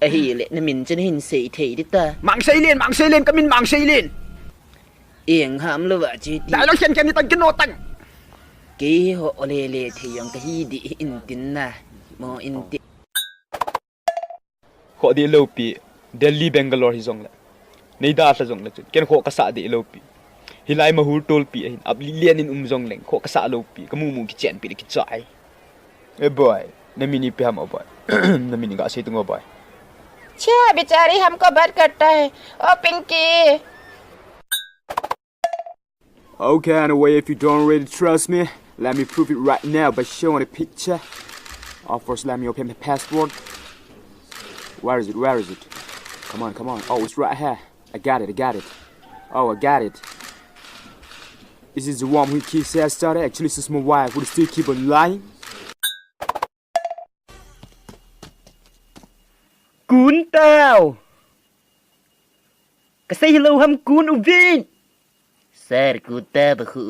hi lệ nên mình chân hình sĩ thì đi ta Mạng xây lên, cái mình mạng xây lên. yên hàm lo vợ chi Đại nó khen khen đi tăng cái nô tăng. kí hộ lệ lệ thì yang cái hi đi in tin na mo in tin Kho di lopi Delhi Bangalore hi zong la. Nei da sa zong la chu. Ken kho ka sa di lopi. Hilai mahur tol pi hin ab lian in zong leng kho ka sa lopi. Kamu mu ki chen pi ki chai. Eh boy, na mini pe ham boy. Na mini ga sei tung boy. छे बेचारी हमको बद करता है ओ Pinky Okay, anyway, if you don't really trust me, let me prove it right now by showing a picture. First, let me open the passport. Where is it? Where is it? Come on, come on. Oh, it's right here. I got it, I got it. Oh, I got it. This is the one who keeps I started. Actually, this is my wife. Would still keep on lying? cún tao cái xây lâu hâm cún ông vin sir cún ta bờ khu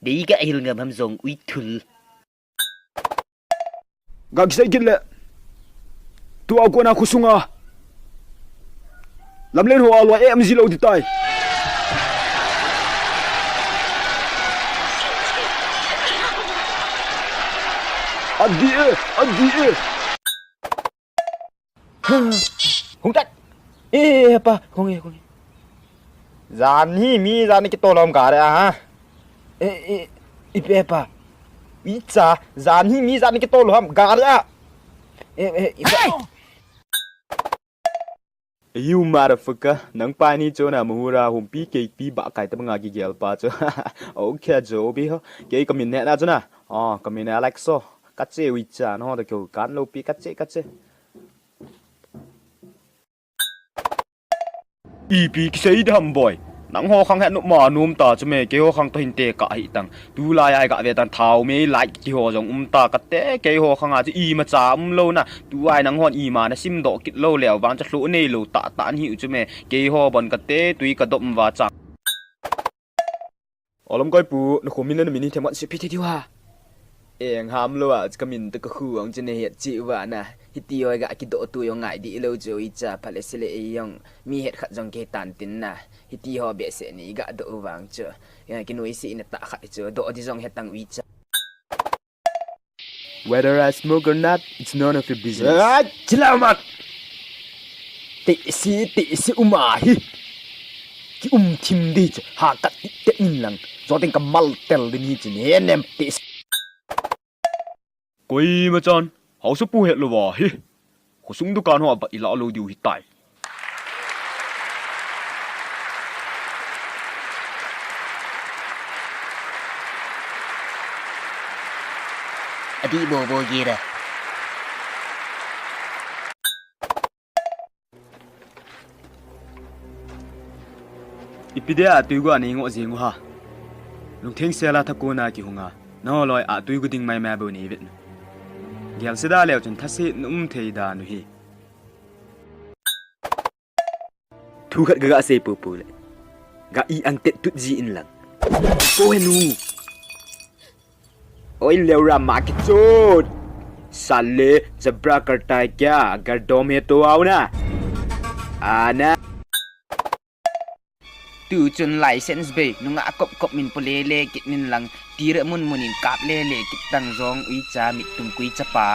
đi cái hil ngầm hâm zong uy thul Gag say gila. Tu ako na kusunga. Lamlen ho alwa em zilo di tay. Adi e. Không trách. Ê apa, không nghe. Gian hi mi gian cái tô lom cả đấy à. Ê ipe apa. Icha gian hi mi gian cái tô lom cả đấy à. Ê You motherfucker, nang pa ni cho na muhura humpi ke pi ba kai ta nga gi gel pa cho. Okay jo bi ho. Ke kamin ne na cho na. Kamin ne like so. Cắt chế uy cha nó được kiểu cán lâu pi cắt chế. Pi cái gì đâm boy. Nắng ho khang hẹn mà nôm ta cho mẹ cái ho khang to hình tệ cả hị tăng. Tu lai ai cả về tăng thao mê lại cái ho giống ta cắt té cái ho khang à chứ y mà cha lâu na. Tu ai nắng hon y mà nó sim độ kít lâu lèo vang chắc lũ nê lâu tạ tán hiệu cho mẹ cái ho bần cắt té tùy cả động và chẳng. Lắm coi pu nó không mình thêm bọn ship thì ha. Eng ham lo à ka min ta ka khuang chen he chi wa na hiti oi ga ki do tu yo ngai di lo jo I cha phale sele e yong mi het khat jong ke tan tin na hiti ho be se ni ga do wang cho ya ki noi si na ta kha cho do di jong het tang wi cha Whether I smoke or not, it's none of your business. Selamat. Ti si umahi. Ki tim di ha kat te in lang. Do ting ka mal tel di ni chin he nem ti Quỳ mà chọn, họ sẽ bu hết rồi vào hi. Họ súng đâu can họ bậy lão lâu điều hiện tại. đi bộ gì đó Ipidea tui gua ni ngo zingu ha. Lung theng sela thakuna ki hunga. No loi a tui guding mai ma bo ni vit. Gel seda leo chun thase num thei da nu hi. thu khat ga se pu pu le ga I ang tet tut ji in lang po henu oi leo ra ma ki chot sale jabra karta kya agar dom he to aau na ana tu chun license be nunga kop min pole le kit min lang tira mun munin kap le kit tang zong ui cha mit tum kui cha pa